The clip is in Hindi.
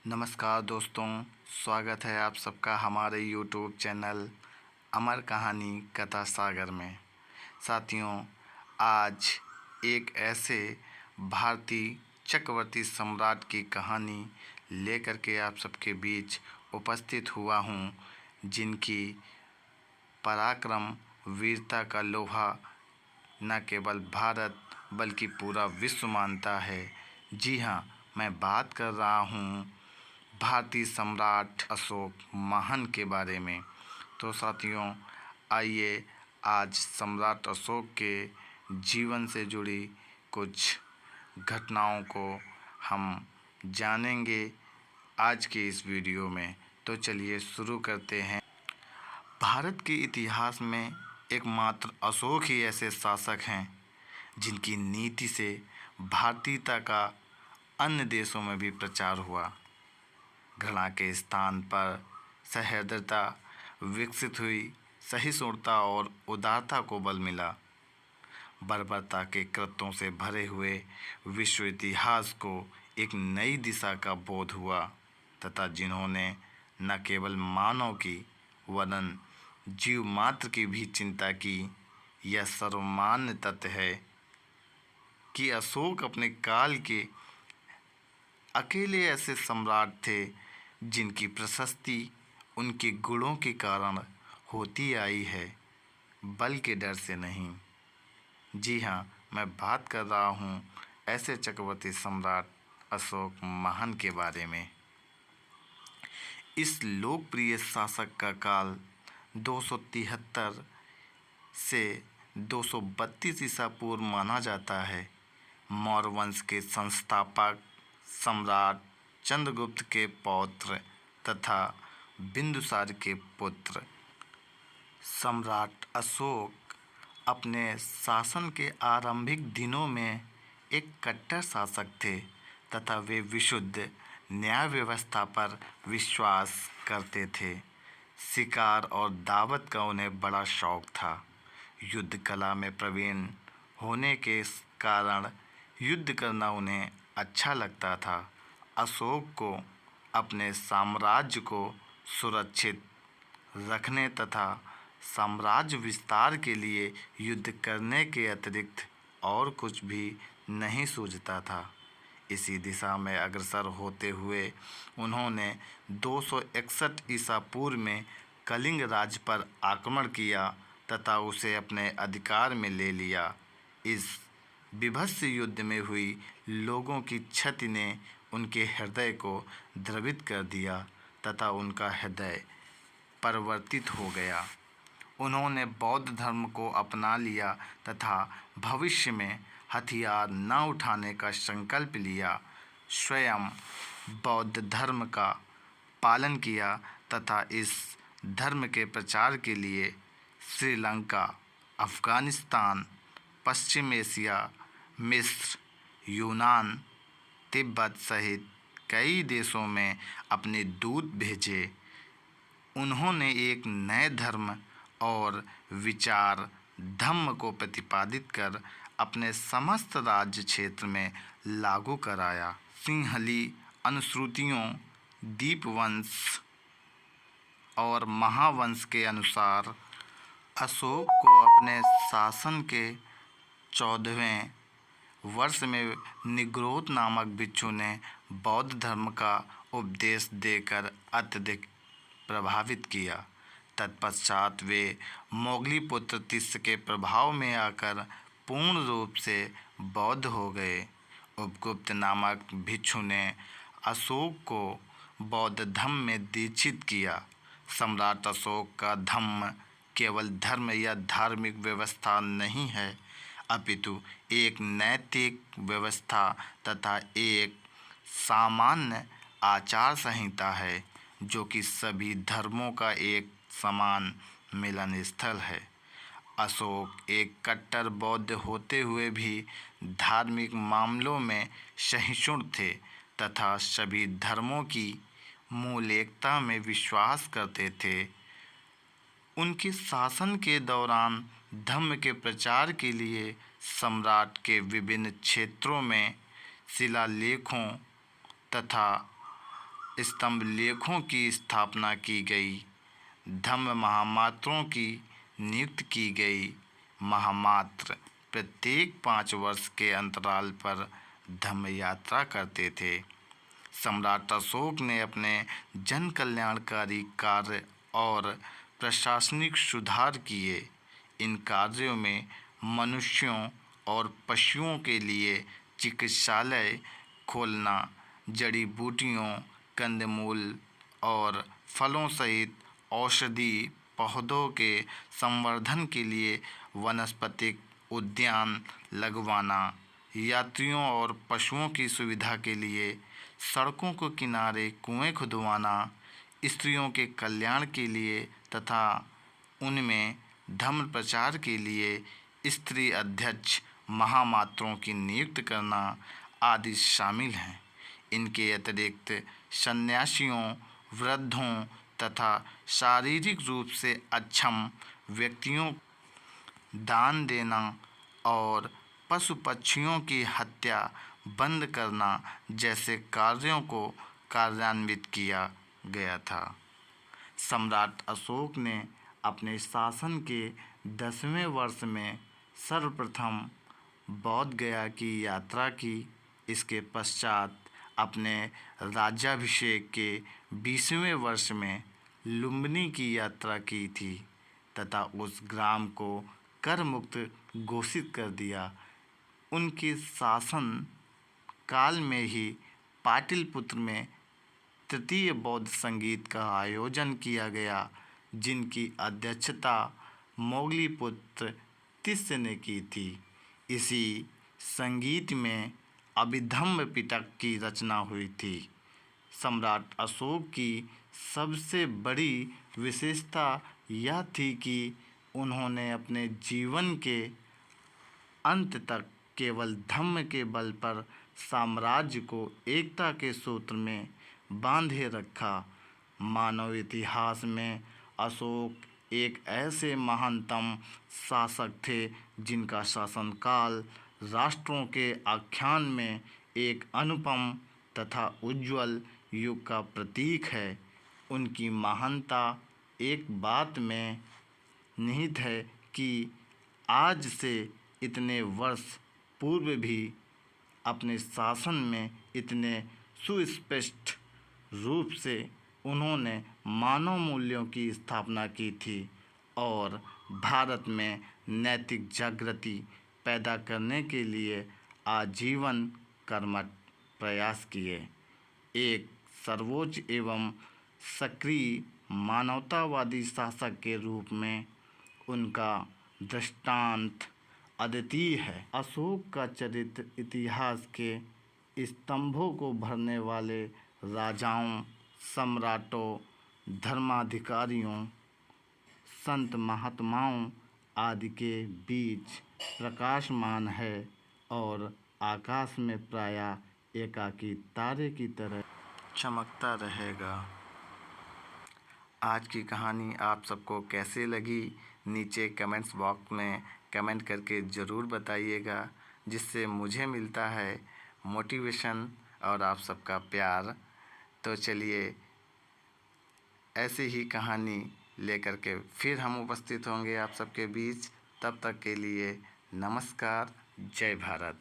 नमस्कार दोस्तों, स्वागत है आप सबका हमारे यूट्यूब चैनल अमर कहानी कथा सागर में। साथियों, आज एक ऐसे भारतीय चक्रवर्ती सम्राट की कहानी लेकर के आप सबके बीच उपस्थित हुआ हूँ, जिनकी पराक्रम वीरता का लोहा न केवल भारत बल्कि पूरा विश्व मानता है। जी हाँ, मैं बात कर रहा हूँ भारतीय सम्राट अशोक महान के बारे में। तो साथियों, आइए आज सम्राट अशोक के जीवन से जुड़ी कुछ घटनाओं को हम जानेंगे आज के इस वीडियो में। तो चलिए शुरू करते हैं। भारत के इतिहास में एकमात्र अशोक ही ऐसे शासक हैं जिनकी नीति से भारतीयता का अन्य देशों में भी प्रचार हुआ। घृणा के स्थान पर सहृदयता विकसित हुई, सहिष्णुता और उदारता को बल मिला। बर्बरता के कृत्यों से भरे हुए विश्व इतिहास को एक नई दिशा का बोध हुआ तथा जिन्होंने न केवल मानव की वरन जीव मात्र की भी चिंता की। यह सर्वमान्य तथ्य है कि अशोक अपने काल के अकेले ऐसे सम्राट थे जिनकी प्रशस्ति उनके गुणों के कारण होती आई है, बल के डर से नहीं। जी हाँ, मैं बात कर रहा हूँ ऐसे चक्रवर्ती सम्राट अशोक महान के बारे में। इस लोकप्रिय शासक का काल 273 से 232 ईसा पूर्व माना जाता है। मौर्य वंश के संस्थापक सम्राट चंद्रगुप्त के पौत्र तथा बिंदुसार के पुत्र सम्राट अशोक अपने शासन के आरंभिक दिनों में एक कट्टर शासक थे तथा वे विशुद्ध न्याय व्यवस्था पर विश्वास करते थे। शिकार और दावत का उन्हें बड़ा शौक था। युद्ध कला में प्रवीण होने के कारण युद्ध करना उन्हें अच्छा लगता था। अशोक को अपने साम्राज्य को सुरक्षित रखने तथा साम्राज्य विस्तार के लिए युद्ध करने के अतिरिक्त और कुछ भी नहीं सूझता था। इसी दिशा में अग्रसर होते हुए उन्होंने 261 ईसा पूर्व में कलिंग राज्य पर आक्रमण किया तथा उसे अपने अधिकार में ले लिया। इस बीभत्स युद्ध में हुई लोगों की क्षति ने उनके हृदय को द्रवित कर दिया तथा उनका हृदय परिवर्तित हो गया। उन्होंने बौद्ध धर्म को अपना लिया तथा भविष्य में हथियार न उठाने का संकल्प लिया। स्वयं बौद्ध धर्म का पालन किया तथा इस धर्म के प्रचार के लिए श्रीलंका, अफ़गानिस्तान, पश्चिम एशिया, मिस्र, यूनान, तिब्बत सहित कई देशों में अपने दूत भेजे। उन्होंने एक नए धर्म और विचार धम्म को प्रतिपादित कर अपने समस्त राज्य क्षेत्र में लागू कराया। सिंहली अनुश्रुतियों, दीपवंश और महावंश के अनुसार अशोक को अपने शासन के 14वें वर्ष में निग्रोध नामक भिक्षु ने बौद्ध धर्म का उपदेश देकर अत्यधिक प्रभावित किया। तत्पश्चात वे मोगली पुत्र तिस्स के प्रभाव में आकर पूर्ण रूप से बौद्ध हो गए। उपगुप्त नामक भिक्षु ने अशोक को बौद्ध धर्म में दीक्षित किया। सम्राट अशोक का धम्म केवल धर्म या धार्मिक व्यवस्था नहीं है, अपितु एक नैतिक व्यवस्था तथा एक सामान्य आचार संहिता है जो कि सभी धर्मों का एक समान मिलन स्थल है। अशोक एक कट्टर बौद्ध होते हुए भी धार्मिक मामलों में सहिष्णु थे तथा सभी धर्मों की मूल एकता में विश्वास करते थे। उनके शासन के दौरान धर्म के प्रचार के लिए सम्राट के विभिन्न क्षेत्रों में शिलालेखों तथा स्तंभ लेखों की स्थापना की गई। धम्म महामात्रों की नियुक्ति की गई। महामात्र प्रत्येक 5 वर्ष के अंतराल पर धम्म यात्रा करते थे। सम्राट अशोक ने अपने जन कल्याणकारी कार्य और प्रशासनिक सुधार किए। इन कार्यों में मनुष्यों और पशुओं के लिए चिकित्सालय खोलना, जड़ी बूटियों, कंदमूल और फलों सहित औषधि पौधों के संवर्धन के लिए वनस्पतिक उद्यान लगवाना, यात्रियों और पशुओं की सुविधा के लिए सड़कों के किनारे कुएं खुदवाना, स्त्रियों के कल्याण के लिए तथा उनमें धर्म प्रचार के लिए स्त्री अध्यक्ष महामात्रों की नियुक्ति करना आदि शामिल हैं। इनके अतिरिक्त सन्यासियों, वृद्धों तथा शारीरिक रूप से अक्षम व्यक्तियों दान देना और पशु पक्षियों की हत्या बंद करना जैसे कार्यों को कार्यान्वित किया गया था। सम्राट अशोक ने अपने शासन के 10वें वर्ष में सर्वप्रथम बौद्ध गया की यात्रा की। इसके पश्चात अपने राज्याभिषेक के 20वें वर्ष में लुम्बिनी की यात्रा की थी तथा उस ग्राम को कर मुक्त घोषित कर दिया। उनके शासन काल में ही पाटलिपुत्र में तृतीय बौद्ध संगीत का आयोजन किया गया, जिनकी अध्यक्षता मोगलीपुत्र तिस्य ने की थी। इसी संगीत में अभिधम्म पिटक की रचना हुई थी। सम्राट अशोक की सबसे बड़ी विशेषता यह थी कि उन्होंने अपने जीवन के अंत तक केवल धम्म के बल पर साम्राज्य को एकता के सूत्र में बांधे रखा। मानव इतिहास में अशोक एक ऐसे महानतम शासक थे जिनका शासनकाल राष्ट्रों के आख्यान में एक अनुपम तथा उज्ज्वल युग का प्रतीक है। उनकी महानता एक बात में निहित है कि आज से इतने वर्ष पूर्व भी अपने शासन में इतने सुस्पष्ट रूप से उन्होंने मानव मूल्यों की स्थापना की थी और भारत में नैतिक जागृति पैदा करने के लिए आजीवन कर्मठ प्रयास किए। एक सर्वोच्च एवं सक्रिय मानवतावादी शासक के रूप में उनका दृष्टांत अद्वितीय है। अशोक का चरित्र इतिहास के स्तंभों को भरने वाले राजाओं, सम्राटों, धर्माधिकारियों, संत महात्माओं आदि के बीच प्रकाशमान है और आकाश में प्रायः एकाकी तारे की तरह चमकता रहेगा। आज की कहानी आप सबको कैसे लगी, नीचे कमेंट्स बॉक्स में कमेंट करके ज़रूर बताइएगा, जिससे मुझे मिलता है मोटिवेशन और आप सबका प्यार। तो चलिए ऐसी ही कहानी लेकर के फिर हम उपस्थित होंगे आप सबके बीच। तब तक के लिए नमस्कार। जय भारत।